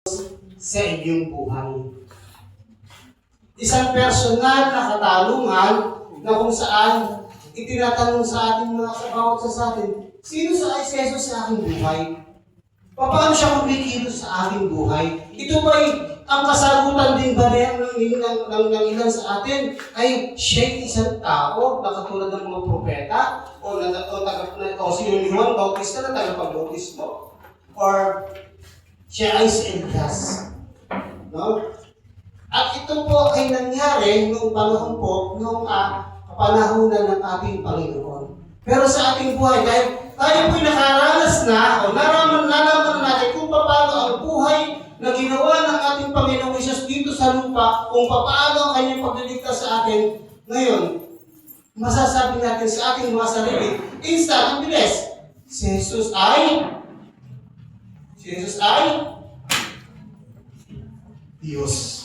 sa inyong buhay. Isang personal na katanungan na kung saan itinatanong sa ating mga bawat sa atin, sino sa Jesus sa aking buhay? Paano siya kumikilos sa ating buhay? Ito ba'y ang kasagutan din ba ng ilan sa atin ay siya'y isang tao na katulad ng mga propeta o si Juan Bautista na tagapag-bautismo? Or siya ay si Elias? No? At ito po ay nangyari noong panahon po, noong kapanahunan ng ating Panginoon. Pero sa ating buhay, dahil tayo po'y nakaranas na, o nalaman natin kung paano ang buhay na ginawa ng ating Panginoong Isus dito sa lupa, kung paano ang kanyang pagliligtas sa atin, ngayon, masasabi natin sa ating mga sarili, instant, ang bilis, si Jesus ay Diyos.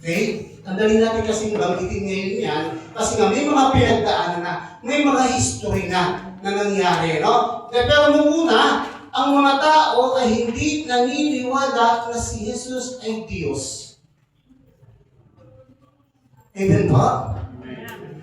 Okay? Tandali natin kasing banggitin ngayon yan, kasi nga may mga pinagdaanan na, may mga history na nangyari, no? Pero nung una, ang mga tao ay hindi naniniwala na si Jesus ay Diyos. Amen po?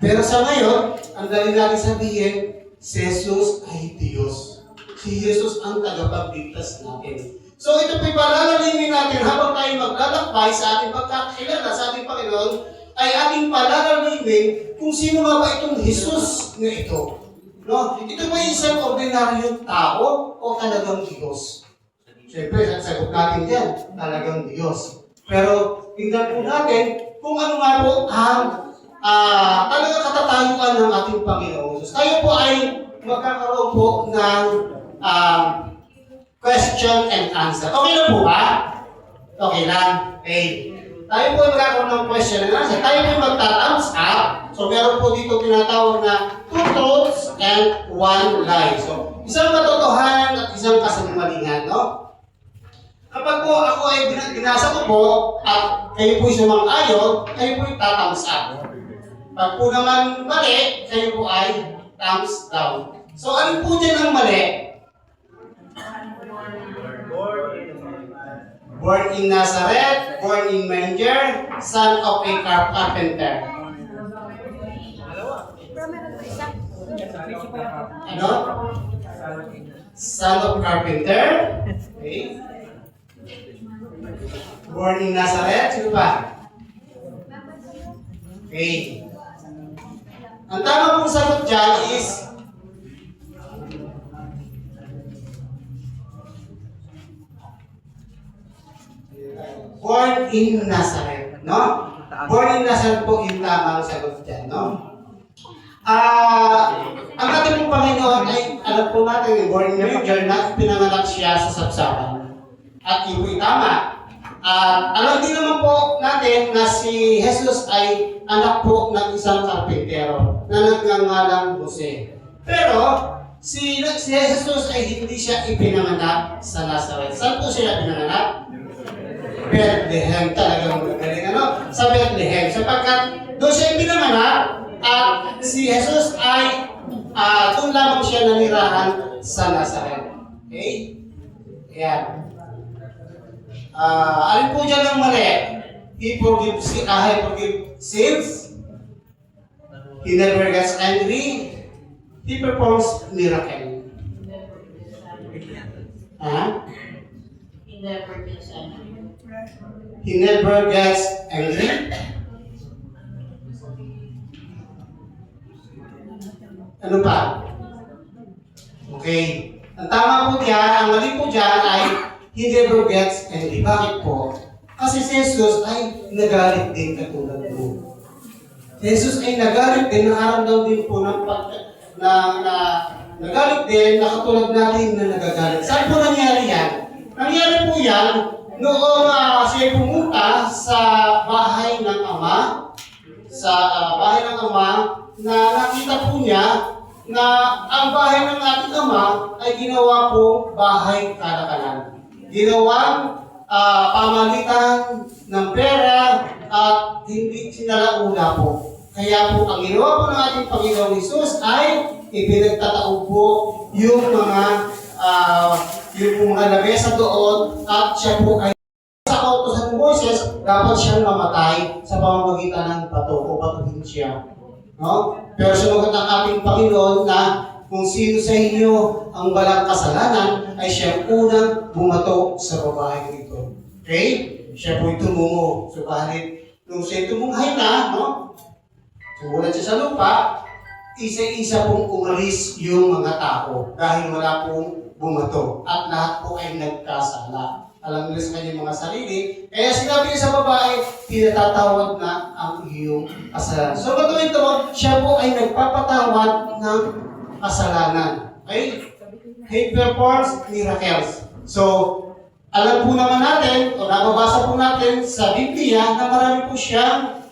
Pero sa ngayon, ang dali natin sabihin, si Jesus ay Diyos. Si Jesus ang tagapagligtas natin. So ito po'y palalalimin natin habang tayo maglalakbay sa ating pagkakilala sa ating Panginoon, ay ating palalalimin kung sino nga ba itong Jesus na ito. No? Ito ba isang ordinaryong tao o talagang Diyos? Siyempre, sagot natin yan, talagang Diyos. Pero tingnan po natin kung ano nga po ang talagang katatayuan ng ating Panginoon. So, tayo po ay magkakaroon po ng question and answer. Okay lang po ba? Okay lang. Okay. Tayo po ay magkakaroon ng question and answer. Tayo po ay magta-thumbs up. So, meron po dito tinatawag na 2 truths and 1 lie. So, isang katotohanan at isang kasinungalingan, no? Kapag po ako ay binasa ko po at kayo po ay sumang-ayon, kayo po ay ta-thumbs up. Pag po naman mali, kayo po ay thumbs down. So, ano po dyan ang mali? Born in Nazareth, born in manger, son of a carpenter. Ano? Son of carpenter. Okay. Born in Nazareth. Sino pa? Okay. Ang tama pong sagot dyan is born in Nazareth, no? Born in Nazareth po yung tamang sagot dyan, no? Ang ating pong Panginoon ay, alam po natin, born in manger na pinanganak siya sa sabsaban. At yun po yung tama. Alam din naman po natin na si Jesus ay anak po ng isang karpintero na nagngangalang Jose. Pero, si Jesus ay hindi siya ipinanganak sa Nazareth. Saan po siya pinanganak? Bethlehem, talagang magaling, ano? Sa Bethlehem. Sapagkat doon siya ipinanganak at si Jesus ay doon lamang siya nanirahan sa Nazareth. Okay? Ayan. Alin po dyan ang mali? He forgive sins. He never gets angry. He performs miracle. He never gets angry. He never gets angry. Ano pa? Okay. Ang tama po diyan, ang mali po diyan ay he never gets angry. Bakit po? Kasi si Jesus ay nagalit din katulad mo. Si Jesus ay nagalit din, nakaramdam din po ng nagalit din na katulad natin na nagagalit. Saan po nangyari yan? Nangyari po yan noong siya pumunta sa bahay ng Ama, na nakita po niya na ang bahay ng ating Ama ay ginawa po bahay kalakalan. Ginawang pamalitan ng pera at hindi sinalaula po. Kaya po ang ginawa po ng ating Panginoong Hesus ay ipinagtataob po yung mga yung mga lamesa doon at siya po ay sa kautosan ng Moises, dapat siyang mamatay sa pamamagitan ng bato o batuhin siya. No? Pero sumagot ang ating Panginoon na kung sino sa inyo ang walang kasalanan ay siyang unang bumato sa babaeng ito. Okay? Siya po'y tumungo. Subalit, nung siya tumunghay na, no? Sumulat siya sa lupa, isa-isa pong umalis yung mga tao dahil wala pong bumato at lahat po ay nagkasala. Alam nila sa kanyang mga sarili. Kaya sinabi niya sa babae, pinatatawad na ang iyong kasalanan. So, bato ito, siya po ay nagpapatawad ng kasalanan. Okay? He performs miracles. So, alam po naman natin, o nababasa po natin sa Biblia na marami po siyang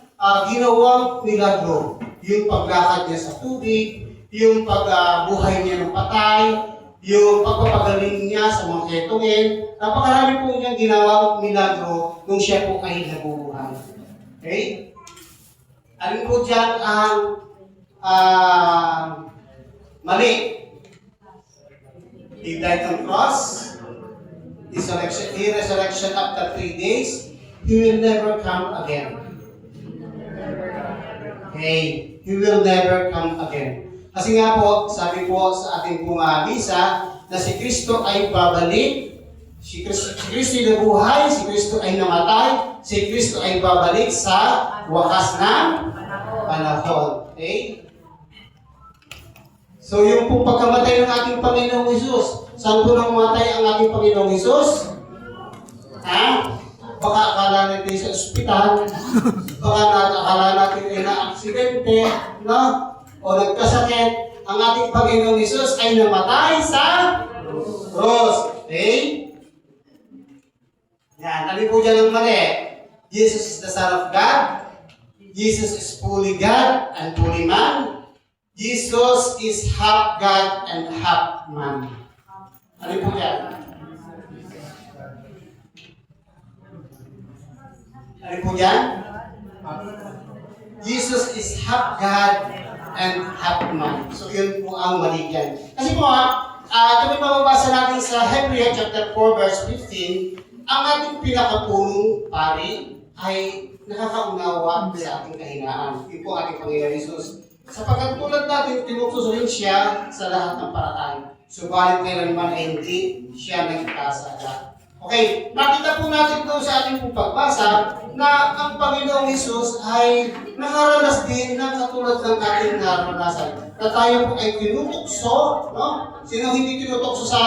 ginawang milagro. Yung paglakad niya sa tubig, yung pagbuhay niya ng patay, yung pagpapagaling niya sa mga ketungin. Napakarami po niyang ginawang milagro nung siya po ay nabubuhay. Okay? Alin po dyan ang mali? He died on cross. He resurrection after 3 days. He will never come again. Okay? He will never come again. Kasi nga po, sabi po sa ating Lisa, na si Kristo ay babalik. Si Kristo ay nabuhay, si Kristo ay namatay, si Kristo ay babalik sa wakas ng panahon. Okay? So yung pong pagkamatay ng ating Panginoong Hesus, saan po namatay ang ating Panginoong Hesus? Ha? Baka akala natin sa ospital, baka akala natin ay na-aksidente, no? O nagkasakit, ang ating Panginoong Hesus ay namatay sa cross. Okay? Yan, alin po dyan ang mali? Jesus is the Son of God. Jesus is fully God and fully man. Jesus is half God and half man. Alin po dyan? Alin po dyan? Jesus is half God and half man. So yun po ang mali dyan. Kasi po kami mababasa natin sa Hebrew chapter 4 verse 15, ang ating pinakapunong pari ay nakakaunawa sa ating kahinaan. Yun po ating Panginoon Jesus. Sapagkat tulad natin, tinuksusuhin siya sa lahat ng paraan. Subalit kailanman ay hindi siya nagkasala. Okay, nakita po natin doon sa ating pagbasa na ang Panginoong Hesus ay nakaranas din ng katulad ng ating naranasan. Na tayo po ay tinutukso, no? Sino hindi tinutukso sa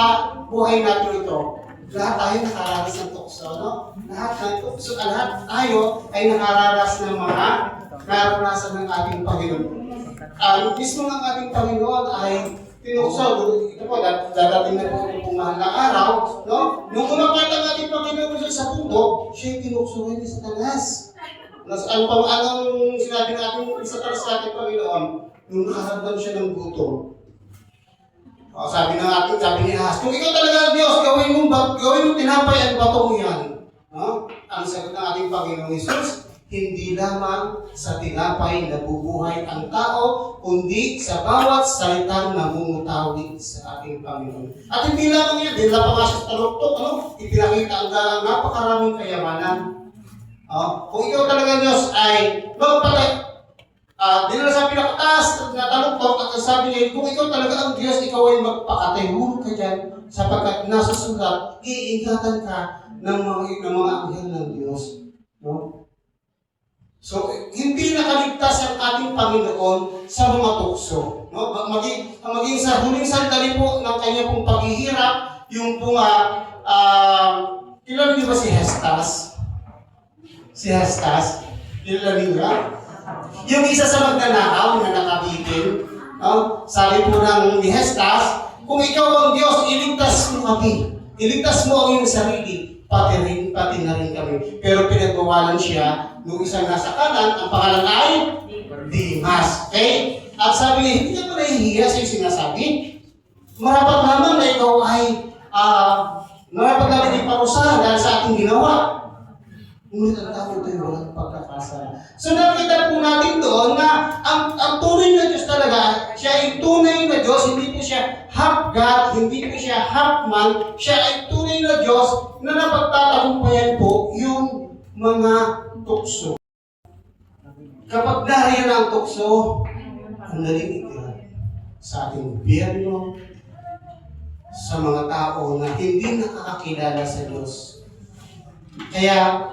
buhay natin ito? Lahat tayo nakaranas ng tukso, no? Lahat ng tukso, lahat tayo ay nakaranas ng mga naranasan ng ating Panginoon. Mismo ng ating Panginoon ay tinukso. Ito po, dadating na po itong mahal na araw, no? Nung umakyat ang ating Panginoon sa bundok, siya'y tinuksuhin ni Satanas. Anong sinabi natin sa talas sa ating Panginoon? Nung nakaramdam siya ng gutom. Sabi ni Ahas, kung ikaw talaga ang Diyos, gawin mo tinapay ang batong yan. No? Ang sagot ng ating Panginoong Hesus, hindi lamang sa tinapay nabubuhay ang tao, kundi sa bawat salitang namumutawid sa ating Panginoon. At hindi lamang yan, din lang pa nga siya sa taluktok, ipinakita ang napakaraming kayamanan. Kung ikaw talaga Diyos ay magpatay, dinala sa pinakataas na taluktok at sabi niya, kung ikaw talaga ang Diyos, ikaw ay magpakatay, hulog ka dyan, sapagkat nasusulat, iingatan ka ng mga anghel ng Diyos. No? So, hindi nakaligtas ang ating Panginoon sa mga tukso. No? Maging sa huling sandali po ng kanya pong paghihirap, yung pong, kilala niyo ba si Hestas? Si Hestas? Kilala niyo ba? Yung isa sa magnanakaw na nakabitin, no? Sabi po ng ni Hestas, kung ikaw ang Diyos, iligtas mo kami. Iligtas mo ang iyong sarili, pati na rin kami. Pero pinagbawalan siya nung isang nasa kanan, ang pangalan ay Dimas. Okay? At sabi niya, hindi ka pa nahihiya sa iyong sinasabi. Marapat lamang na ikaw ay marapat lamang iparusahan dahil sa ating ginawa. Ngunit ang tao ito'y walang pagkakasala. So nakita po natin doon na ang tunay na Diyos talaga, siya ay tunay na Diyos, hindi po siya half God, hindi po siya half man, siya ay tunay na Diyos na napagtatagumpayan po yung mga tukso. Kapag nariyan ang tukso, ang daling itira sa ating biyerno, sa mga tao na hindi nakakakilala sa Diyos. Kaya,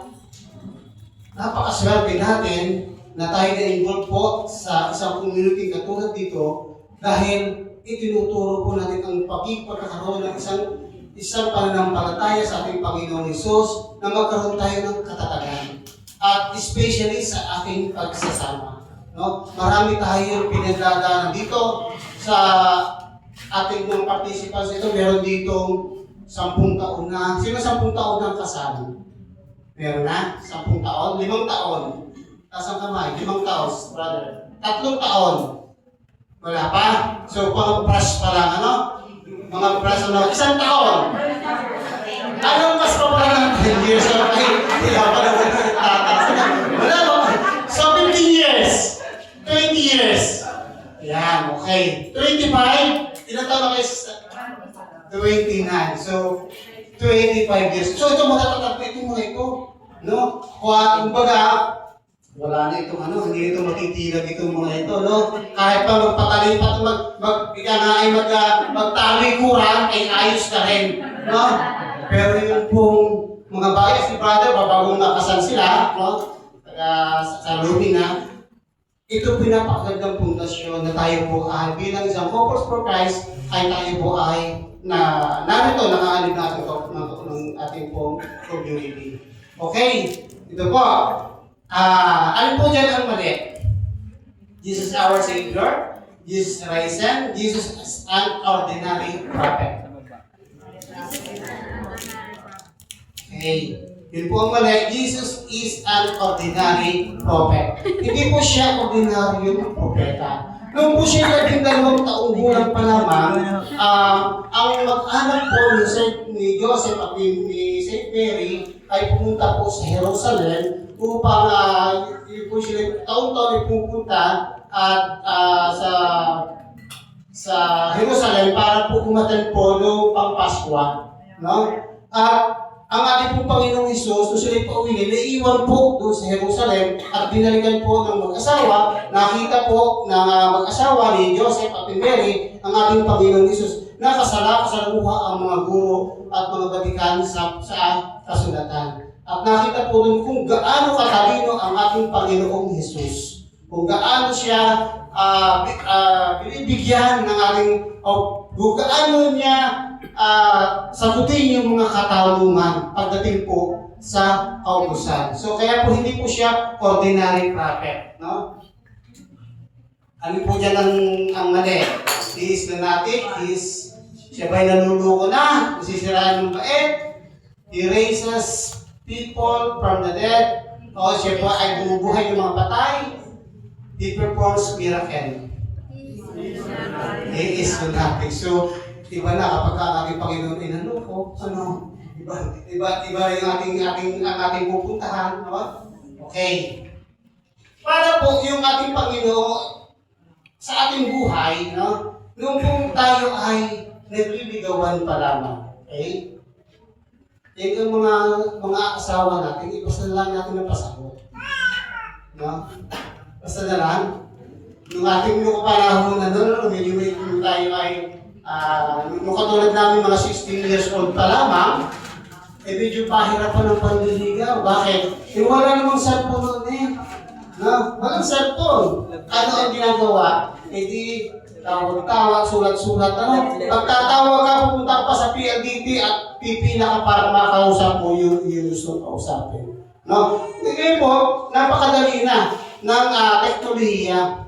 napakaswerte natin na tayo na-involve po sa isang community katulad dito dahil itinuturo po natin ang pagkakaroon ng isang pananampalataya sa ating Panginoong Hesus na magkaroon tayo ng katatagan. At especially sa ating pagsasama. No? Marami tayong pinagdadaanan dito sa ating mga participants. Ito, meron ditong 10 taon na. Sino 10 taon na kasali? Meron na? 10 taon? 5 taon? Taas ang kamay. 5 taon, brother. 3 taon. Wala pa? So, pang brush pa lang, ano? Mga brush, ano? 1 taon. Anong mas pa pala ng 10 years? Ay, hindi pa na wala mo. So, 15 years. 20 years. Yan, okay. 25, ilan taon na kayo sa 29. So, 25 years. So, ito ito. No? Kumbaga, wala na itong hindi ito matitilag itong mga ito, no? Kahit pa magpatalipat, magtalikuran, ay ayos ka rin, no? Pero yung pong mga bias ni brother, babagong nakasal sila, no? Sa looking na, ito pinapakagandang pundasyon na tayo po ay bilang isang focus for Christ ay tayo po ay narito, nakaalib natin ito ng ating pong community. Okay, ito po. Ano po dyan ang mali? Jesus our Savior, Jesus risen, Jesus is an ordinary prophet. Okay. Yun po ang mali. Jesus is an ordinary prophet. Hindi po siya ordinaryong propeta. Nung po siya 12 taong gulang pa lamang, ang mag-anak po ni Joseph at ni St. Mary ay pumunta po sa Jerusalem upang yun po sila taon-taon ay pupunta at sa Jerusalem para po umaten po noong pang-Paskwa. No? At ang ating pong Panginoong Hesus, nung sila'y pauwi, naiiwan po doon sa Jerusalem at binalikan po ng mag-asawa. Nakita po ng mag-asawa ni Joseph at ni Mary ang ating Panginoong Hesus na kasalamuha ang mga guro at mga batikan sa kasulatan. At nakita po doon kung gaano katalino ang ating Panginoong Hesus. Kung gaano siya binibigyan ng ating, kung gaano niya sagutin yung mga katanungan pagdating po sa kautusan. So kaya po hindi po siya ordinary prophet, no? Ano po dyan ang mali? He is lunatic, siya ba'y nanuluko na, nasisiraan ng bait, he raises people from the dead, o siya po ay bumubuhay ng mga patay, he performs miracle. He is lunatic. So, iba na kapag ang ating Panginoon ay nanloko, iba yung ating pupuntahan, no? Okay. Para po yung ating Panginoon sa ating buhay, no? Nung po tayo ay nagliligawan pa lamang, okay? Yung mga asawa natin, ipasa na lang natin ng pasagot. No? Basta na lang. Yung ating panahon na doon, medyo tayo ay nung katulad namin mga 16 years old pa lamang, medyo pahirapan ng panliligaw. Bakit? Wala namang cellphone noon eh. No? Walang cellphone. Ano ang ginagawa? Di tawag-tawag, sulat-sulat. Pagtatawag ka, pupunta ka pa sa PLDT at pipila ka para makausap mo yung gusto kausapin. No? Ngayon po, napakadali na ng teknolohiya.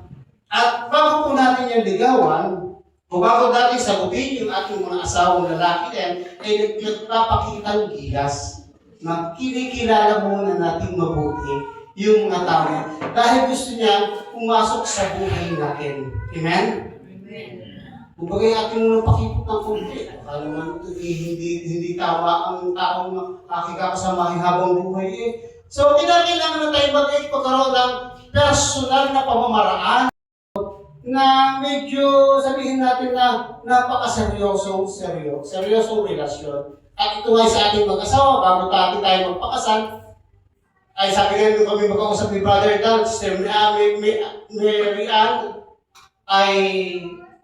At bago po natin yung ligawan, kung bago natin sagutin yung ating mga asawang lalaki din, ay nagpapakita ng gilas. Kinikilala muna natin mabuti yung mga tao. Dahil gusto niya pumasok sa buhay natin. Amen? Kung bagay ating muna pakipot ng kunti, akala naman ito hindi tawa ang taong nakikakasamahin habang buhay eh. So, kailangan na tayo pagkaroon ng personal na pamamaraan na medyo sabihin natin na napakaseryosong relasyon. At ito ay sa ating mag-asawa, bago tayo magpakasal, ay sabi nga nung kami mag-kausap ni Brother Dan, Sister Mary Ann, ay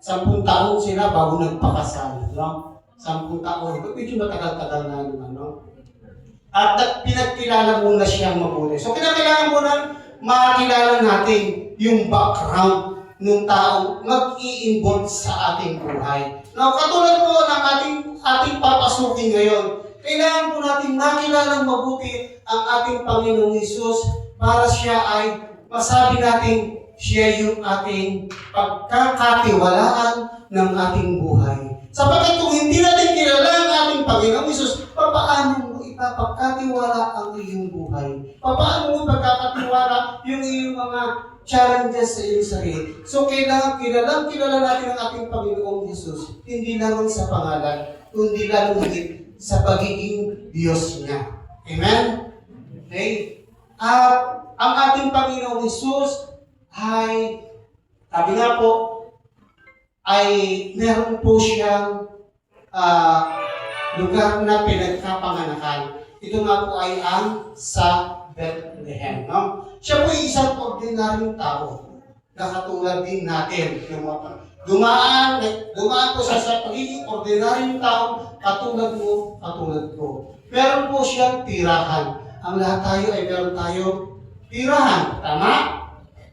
10 taon sila bago nagpakasal. No? 10 taon. Medyo matagal-tagal na naman. No? At pinagkilala muna siyang mabuti. So, kinakailangan muna makilala natin yung background ng tao mag-i-involve sa ating buhay. Now, katulad po ng ating papasukin ngayon, kailangan po natin makilala mabuti ang ating Panginoong Hesus para siya ay masabi natin siya yung ating pagkakatiwalaan ng ating buhay. Sapagkat kung hindi natin kilala ang ating Panginoong Hesus, paano mo ipapagkatiwala ang iyong buhay? Paano mo ipagkakatiwala yung iyong mga challenges sa iyong sarili? So, kailangan kilala natin ang ating Panginoong Hesus, hindi lamang sa pangalan, kundi lalong higit sa pagiging Diyos niya. Amen? Okay? At ang ating Panginoong Hesus ay, sabi nga po, ay meron po siyang lugar na pinagkapanganakan. Ito nga po ay ang sa Bethlehem. No? Siya po ay isang ordinaryong tao na katulad din natin. Dumaan po siya sa pagiging ordinaryong tao katulad mo, katulad ko. Meron po siyang tirahan. Ang lahat tayo ay meron tayong tirahan. Tama?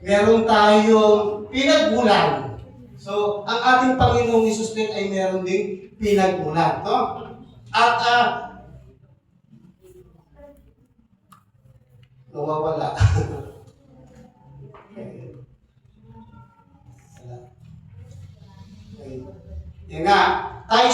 Meron tayong pinagmulan. So, ang ating Panginoong Hesus din ay meron ding pinagmulan. No? At, nawawala. Okay. Yan nga. Tayo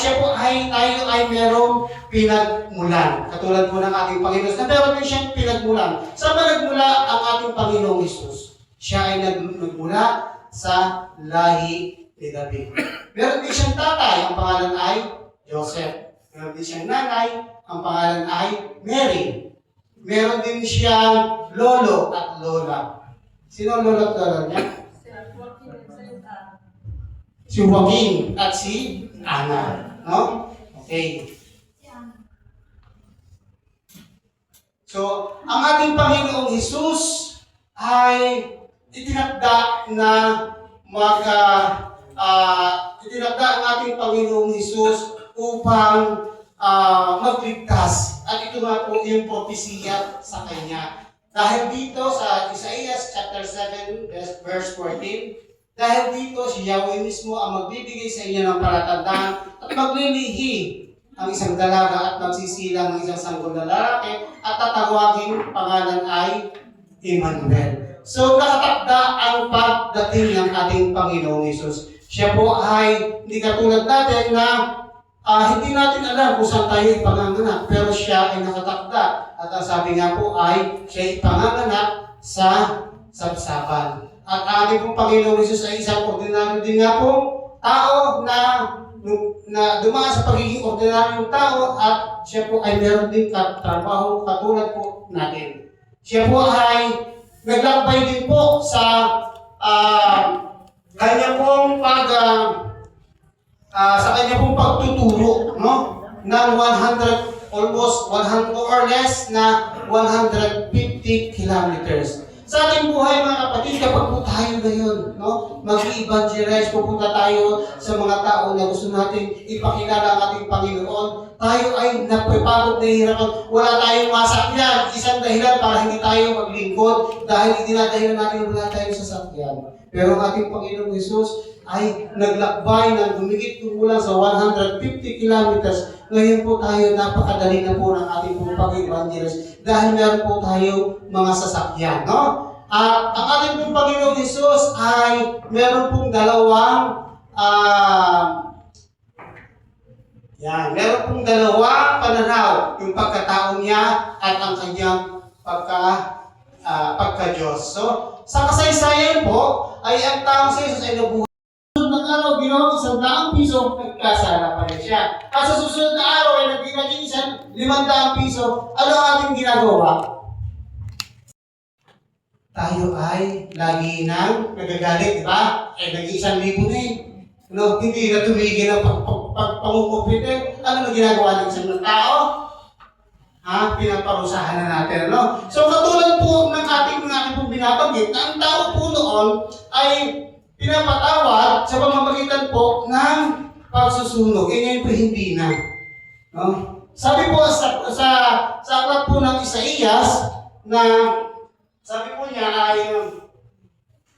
ay merong pinagmulan. Katulad po ng ating Panginoon. Na meron din siyang pinagmulan. Saan ba nagmula ang ating Panginoong Hesus? Siya ay nagmula sa lahi ni David. Meron din siyang tatay, ang pangalan ay Joseph. Meron din siyang nanay, ang pangalan ay Mary. Meron din siyang lolo at lola. Sino ang lolo at lola niya? Si Joaquin at si Ana. No? Okay. So, ang ating Panginoong Hesus ay itinakda na itinakda ang ating Panginoong Hesus upang magligtas. At ito nga po yung propesiya sa Kanya. Dahil dito sa Isaiah chapter 7 verse 14, dahil dito si Yahweh mismo ang magbibigay sa inyo ng palatandaan at maglilihi ang isang dalaga at magsisilang ng isang sanggol na lalaki at tatawagin pangalan ay Emmanuel. So, nakatakda ang pagdating ng ating Panginoong Hesus. Siya po ay hindi katulad natin na hindi natin alam kung saan tayo ipanganganak, pero siya ay nakatakda. At ang sabi nga po ay siya ipanganganak sa sabsaban. At ating pong Panginoong Hesus ay isang ordinaryo din nga po tao na dumaan sa pagiging ordinaryong tao at siya po ay meron din trabaho katulad po natin. Siya po ay naglakbay din po sa kanya pong pagtuturo, no? Ng 100 or less na 150 kilometers. Sa ating buhay, mga kapatid, kapag po tayo ngayon, no, mag-i-evangelize, pupunta tayo sa mga tao na gusto natin ipakilala ang ating Panginoon, tayo ay napapagod na hirapan. Wala tayong masakyan. Isang dahilan para hindi tayo maglingkod dahil dinadahilan natin wala tayong sasakyan. Pero ang ating Panginoong Hesus ay naglakbay ng dumikit kumulang sa 150 kilometers. Ngayon po tayo, napakadali na po ng ating pag-evangelize dahil meron po tayo mga sasakyan, no? At ang ating pong Panginoong Hesus ay meron pong dalawang meron pong dalawang pananaw, yung pagkatao niya at ang kanyang pagka-Diyos. So, sa kasaysayan po, ay ang taong sa Hesus ay nabuhay. Sa susunod na araw, ginawa $100 piso, nagkasala pa rin siya. At sa susunod na araw, ay naging $500 piso, ano ang ating ginagawa? tayo ay lagi nang nagagalit, di ba? Ay nag-1,000 na eh. No, hindi na tumigil ang pangungupit eh. Ano na ginagawa ng isang tao? Pinaparusahan na natin, no? So katulad po ng ating pong binabanggit, na ang tao po noon ay pinapatawad sa pamamagitan po ng pagsusunog. Ngayon po hindi na. No? Sabi po sa aklat po ng Isaías na sabi po niya ay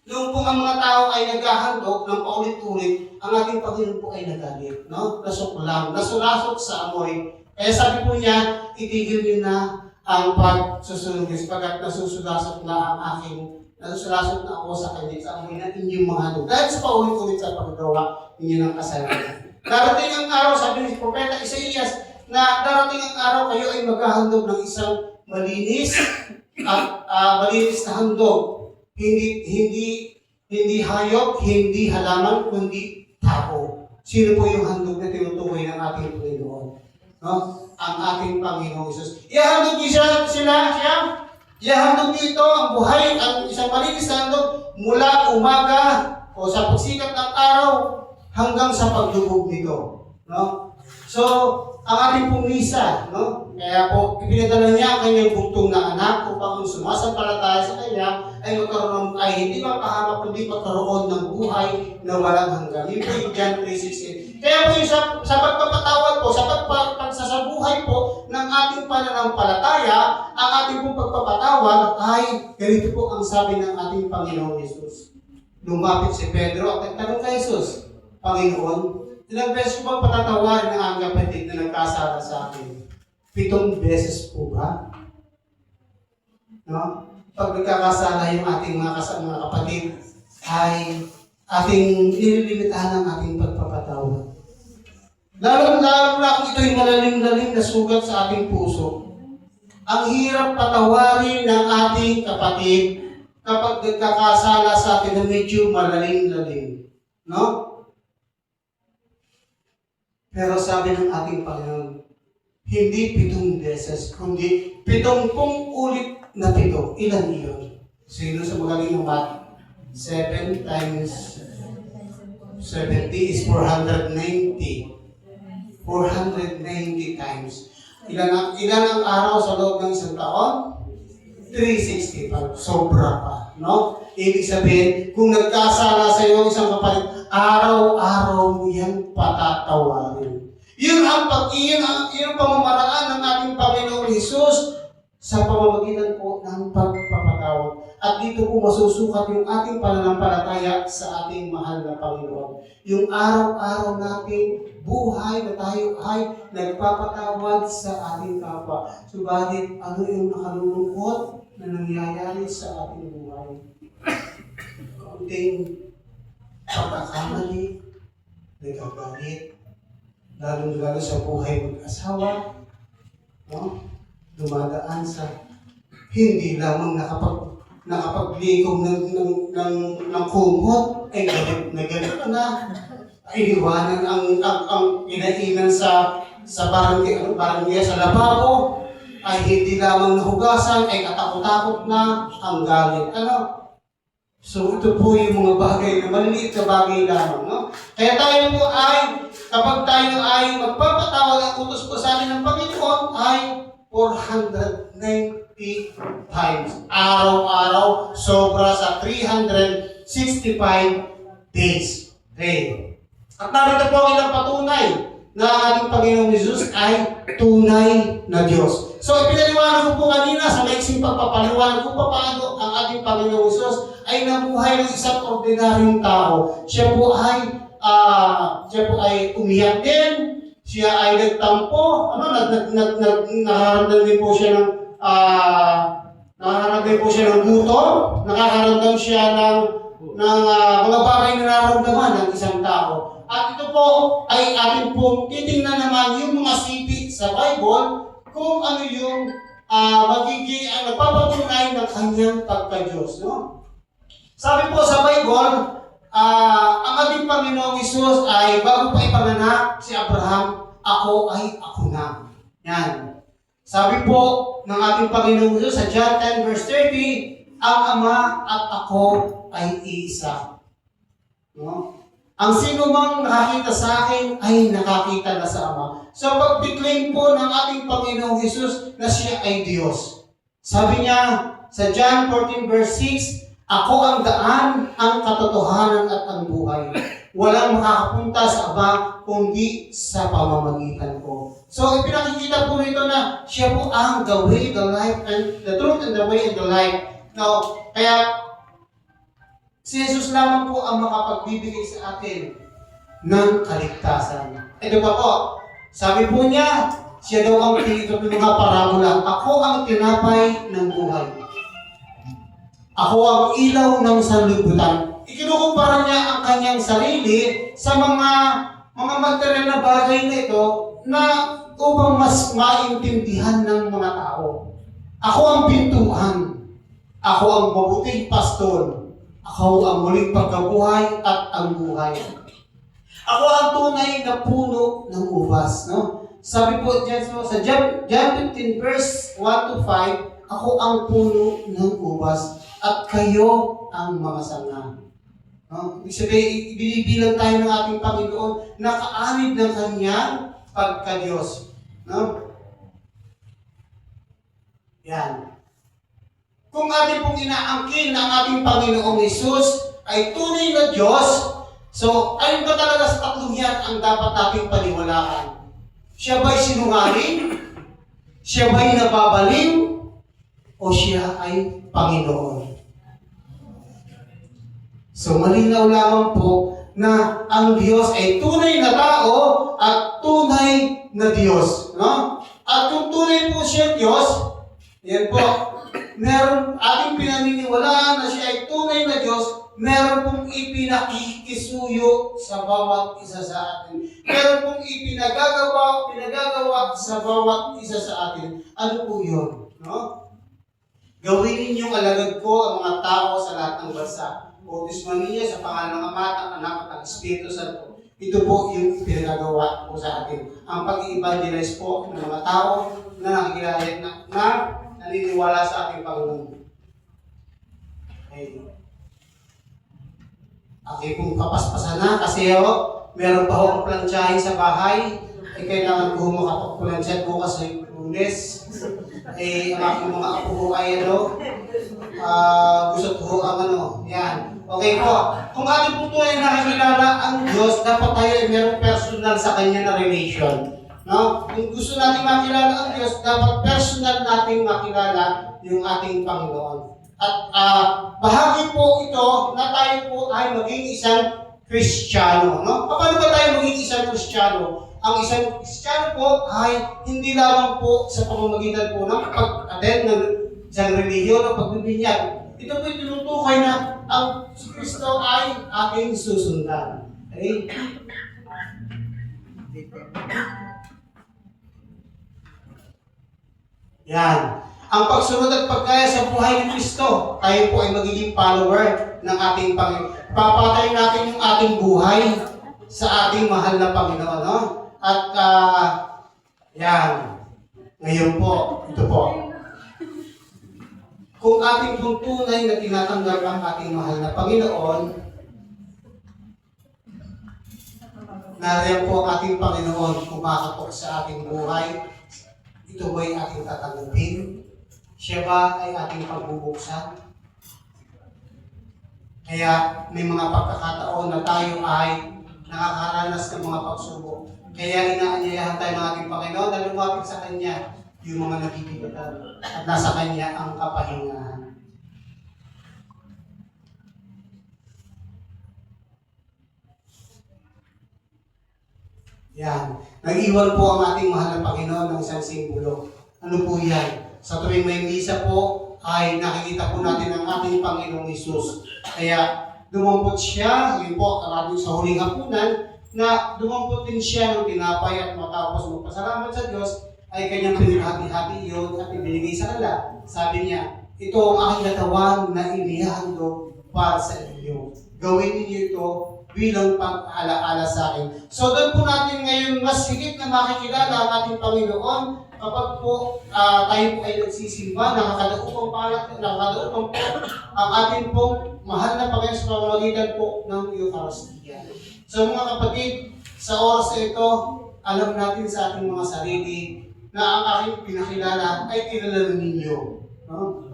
nung po ang mga tao ay naghahandog ng paulit-ulit, ang ating Panginoon po ay nagalit, no? Nasuklam, nasulasok sa amoy. Kaya sabi po niya, itigil niyo na ang pagsusunog sapagat nasusulasok na nasusulasok na ako sa kanya sa amoy na inyong mga handog. Dahil sa paulit-ulit sa paggawa ninyo ng kasalanan. Darating ang araw, sabi ni Propeta Isaías, na darating ang araw kayo ay maghahandog ng isang malinis at malinis na handog. Hindi hayop, hindi halaman, kundi tao. Sino po yung handog na tinutukoy ng ating Panginoon? No? Ang ating Panginoong Isus. Ihahandog niyo siya. Ihahandog niyo ito, ang buhay, ang isang malinis na handog mula umaga o sa pagsikat ng araw hanggang sa pagdubog nito. No? So, ang ating pong misa, no? Kaya po, ipinadala niya ang kanyang bugtong na anak upang sumasampalataya sa kanya ay hindi mapahamak kundi magkaroon ng buhay na walang hanggan. Yun po yung John 3:16. Kaya po yung sa pagpapatawad po, sa pagsasabuhay po ng ating pananampalataya, ang ating pong pagpapatawad ay ganito po ang sabi ng ating Panginoong Yesus. Lumapit si Pedro at nagtanong kay Jesus, Panginoon, ilang beses ko bang patatawarin ng ang kapatid na nagkasala sa akin? 7 beses po ba? No? Pag nagkakasala yung ating mga kapatid, ay ating nililimitahan ang ating pagpapatawad. Lalo na kung ito'y malalim-lalim na sugat sa ating puso. Ang hirap patawarin ng ating kapatid kapag nagkakasala sa atin na medyo malalim-lalim. No? Pero sabi ng ating Panginoon, hindi 7 beses, kundi 70 ulit na 7. Ilan iyon? Sino sa magaling ng math? 7 times 70 is 490. 490 times. Ilan ang araw sa loob ng isang taon? 365. Sobra pa. No? Ibig sabihin, kung nagkasala sa iyo isang kapatid, araw-araw mo yan patatawarin. Yun ang pamamaraan ng ating Panginoong Hesus sa pamamagitan po ng pagpapatawad. At dito po masusukat yung ating pananampalataya sa ating mahal na Panginoon. Yung araw-araw nating buhay na tayo ay nagpapatawad sa ating kapwa. Subalit, ano yung nakalulungkot na nangyayari sa ating buhay? Kaunting pagkakamali, nagagalit, lalo sa buhay mag-asawa, no? Dumadaan sa hindi lamang nakapaglikom ng kumot, ay galit na, ay iwanan ang inainan sa barangay sa lababo, ay hindi lamang nahugasan, ay katakot-takot na ang galit. Ano? So ito po yung mga bagay na maliliit na bagay lamang. No? Kaya tayo po ay, kapag tayo ay magpapatawad ang utos po sa atin ng Panginoon, ay 490 times. Araw-araw, sobra sa 365 days. Okay. At narito po ang ilang patunay na ating Panginoong Jesus ay tunay na Diyos. So, ipinaliwanag ko po kanina sa maiksing pagpapaliwanag kung paano ang ating Panginoong Jesus ay nabuhay ng isang ordinaryong tao. Siya po ay umiyak din. Siya ay nagtampo. Nakaramdam din po siya ng gutom. Nakakaramdam siya ng mga bagay na nararamdaman ng isang tao. At ito po ay ating pong titingnan naman yung mga sipit sa Bible kung ano yung magiging nagpapatunay ng kanyang pagka-Diyos. No? Sabi po sa Bible, ang ating Panginoong Hesus ay bago pa ipanganak si Abraham, ako ay ako na. Yan. Sabi po ng ating Panginoong Hesus sa John 10 verse 30, ang Ama at ako ay iisa. No? Ang sino mang nakakita sa akin ay nakakita na sa Ama. So pag-declaim po ng ating Panginoong Hesus na siya ay Diyos. Sabi niya sa John 14 verse 6, ako ang daan, ang katotohanan at ang buhay. Walang makakapunta sa Ama kundi sa pamamagitan ko. So ipinakikita po nito na siya po ang the way, the life, and the truth and the way and the life. Now, kaya si Jesus lamang po ang makapagbibigay sa atin ng kaligtasan. Ito pa po, sabi po niya, siya daw ang pinito ng mga parabola. Ako ang tinapay ng buhay. Ako ang ilaw ng sanlibutan. Ikinukumpara niya ang kanyang sarili sa mga material na bagay na ito na upang mas maintindihan ng mga tao. Ako ang pintuan. Ako ang mabuting pastor. Ako ang muling pagkabuhay at ang buhay. Ako ang tunay na puno ng ubas. No? Sabi po dyan sa John 15 verse 1 to 5, ako ang puno ng ubas at kayo ang mga sanga. No? Ibig sabihin, binibilang tayo ng ating Panginoon na kaanib ng kanyang pagka-Diyos. No? Yan. Kung ating pong inaangkin na ang ating Panginoong Hesus ay tunay na Diyos, so ayun ba talaga sa tatlong yan ang dapat nating paniwalaan? Siya ba'y sinungaling? Siya ba'y nababaliw? O siya ay Panginoon? So malinaw lamang po na ang Diyos ay tunay na tao at tunay na Diyos. No? At kung tunay po siya Diyos, yan po, meron ating pinaniniwalaan na siya ay tunay na Diyos, meron pong ipinakikisuyo sa bawat isa sa atin. Meron pong pinagagawa sa bawat isa sa atin. Ano po yun? No? Gawin ninyong alagad ko ang mga tao sa lahat ng bansa. Bautisman ninyo sa pangalan ng Ama at ng Anak at ng Espiritu Santo. Ito po yung pinagagawa po sa atin. Ang pag-i-evangelize po ng mga tao na nakikilala na naniniwala sa ating Panginoon. Okay. Okay pong kapaspasan na kasi meron pa akong plansyahin sa bahay. Kailangan ko makapagplansya bukas ay Lunes. Ang aking mga apo ko ay gusto ko ang yan. Okay po. Kung ating po ito ay nakakilala ang Diyos, dapat tayo ay merong personal sa Kanya na relation. No? Kung gusto natin makilala ang Diyos, dapat personal nating makilala yung ating Panginoon. At bahagi po ito na tayo po ay maging isang Kristiyano. No? Paano ba tayo maging isang Kristiyano? Ang isang Kristiyano po ay hindi lamang po sa pamamagitan po ng pag-attend ng isang relihiyon o pagbibinyag. Ito po yung tinutukoy na ang Kristo ay ating susundan. Okay? Yan. Ang pagsunod at pagkaya sa buhay ni Kristo, tayo po ay magiging follower ng ating Panginoon. Papatayin natin yung ating buhay sa ating mahal na Panginoon. No? At, yan. Ngayon po, ito po. Kung ating pong tunay na tinatanggap ang ating mahal na Panginoon, nariyan po ang ating Panginoon kumakatok sa ating buhay. Ito ba ay ating tatanggapin? Siya ba ay ating pagbubuksan? Kaya may mga pagkakataon na tayo ay nakakaranas ng mga pagsubok. Kaya inaanyayahan tayo ng ating Panginoon na lumapit sa Kanya yung mga nabibigatan at nasa Kanya ang kapahingahan. Yan. Nag-iwan po ang ating mahal na Panginoon ng isang simbolo. Ano po yan? Sa tuwing may misa po, ay nakikita po natin ang ating Panginoong Hesus. Kaya dumampot siya, yun po, karami sa huling hapunan, na dumampot din siya ng tinapay at matapos magpasalamat sa Diyos, ay kanyang pinahati-hati yun at ibinigay sa kanila. Sabi niya, ito ang aking katawan na inihandog para sa inyo. Gawin niyo ito bilang pag-alaala sa akin. So doon po natin ngayon mas higit na makikilala ang ating Panginoon kapag po tayo po ay nagsisimba, nakakadaupang po ang ating pong mahal na Panginoon sa pamamagitan po ng Eucharistia. So mga kapatid, sa oras na ito, alam natin sa ating mga sarili na ang aking pinakilala ay kilala ninyo. No?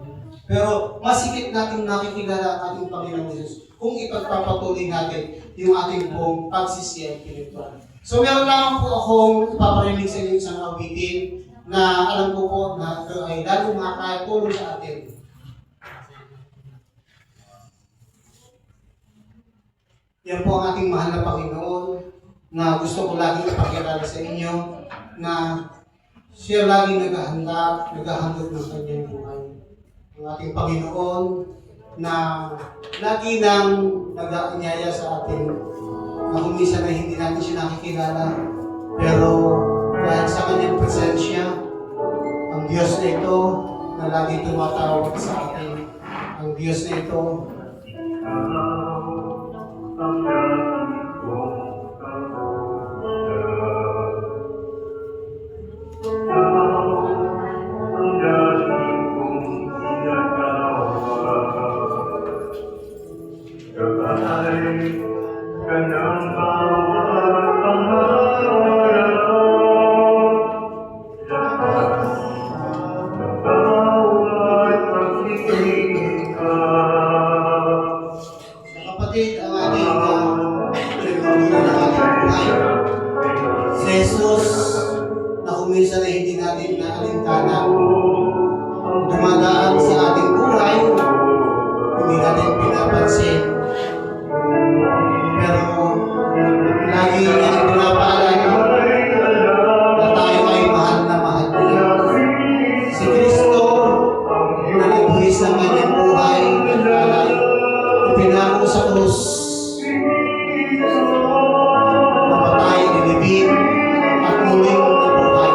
Pero masikip natin nakikilala ang ating Panginoon Jesus kung ipagpapatuloy natin yung ating pong pagsisiyang pinituan. So meron lang po akong ipaparinig sa inyo isang awitin na alam ko po na ito ay lalong makakatulong sa atin. Yan po ang ating mahal na Panginoon na gusto ko laging ipakilala sa inyo na siya laging naghahandog ng kanyang buhay. Ang ating Panginoon na lagi nang nag-aanyaya sa atin na kung minsan ay hindi natin siya nakikilala, pero dahil sa kanyang presensya, ang Diyos na ito na lagi tumatawag sa atin, ang Diyos na ito kapatid, ang ating pinagmamula ng ating buhay. Si Jesus, na kung minsan ay hindi natin naalintana, dumadaan sa ating buhay, hindi natin pinapansin. Pero, lagi niya pinapaalala na tayo ay mahal na mahal niya. Si Kristo, na nagbuhis ng kanyang buhay, pinako sa krus, namatay, nilibing, at muling nabuhay.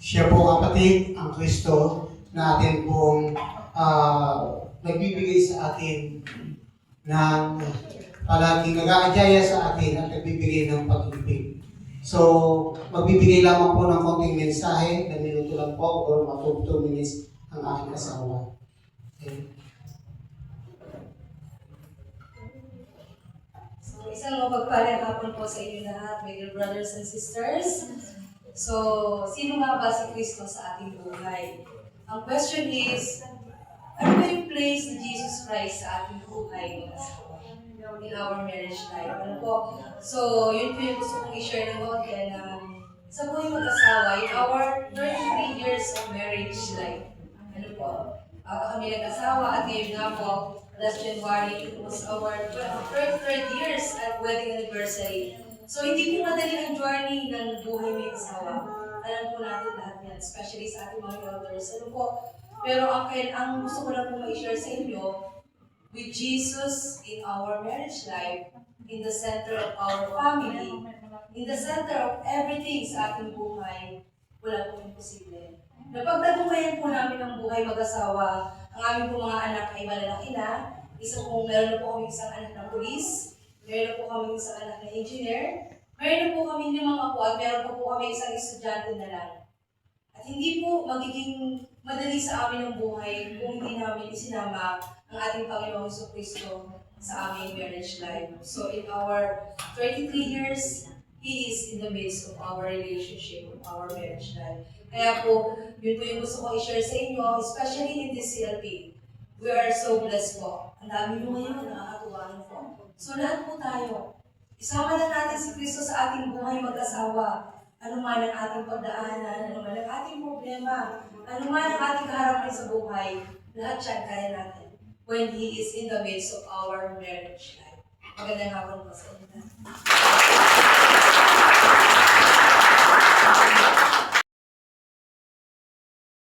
Siya po kapatid, ang Kristo na atin pong nagbibigay sa atin ng palaging nag-aanyaya sa atin at nagbibigay ng pag-ibig. So, magbibigay lamang po ng konting mensahe, na minuto lang po, or mga 2 minutes ang aking asawa. Okay. So, isang mapagpalang hapon po sa inyo lahat, my dear brothers and sisters. So, sino nga ba si Kristo sa ating buhay? Ang question is, ano ba yung place ni Jesus Christ sa ating buhay in our marriage life? Ano po? So, yun po yung gusto kong i-share ng mga na sa buhay mag-asawa, in our 33 years of marriage life. Ano po? Kami nag-asawa at ngayon nga po, last January, it was our 33rd years at wedding anniversary. So, hindi po madali ang journey ng buhay may asawa. Alam po natin lahat yan, especially sa ating mga elders. Ano po? Pero ang gusto ko lang po ma-share sa inyo, with Jesus in our marriage life, in the center of our family, in the center of everything sa ating buhay, wala pong imposible. Napagtagumpayan po namin ang buhay mag-asawa. Ang aming po mga anak ay malalaki na. Meron na po kami isang anak na pulis. Meron po kami isang anak na engineer. Meron po kami 5 apo at meron po kami isang estudyante na lang. At hindi po magiging madali sa amin ang buhay kung hindi namin isinama ang ating Panginoong Jesucristo sa aming marriage life. So in our 33 years, He is in the midst of our relationship, of our marriage life. Kaya po, yun po yung gusto ko i-share sa inyo, especially in this CLP. We are so blessed po. Ang dami nyo ngayon, nakakatuwa po. So lahat po tayo, isama na natin si Kristo sa ating buhay mag-asawa. Ano man ang ating pagdaanan, ano man ang ating problema, ano man ang ating kaharapan sa buhay, lahat yan kaya natin when He is in the midst of our marriage life. Magandang hapon po sa inyo.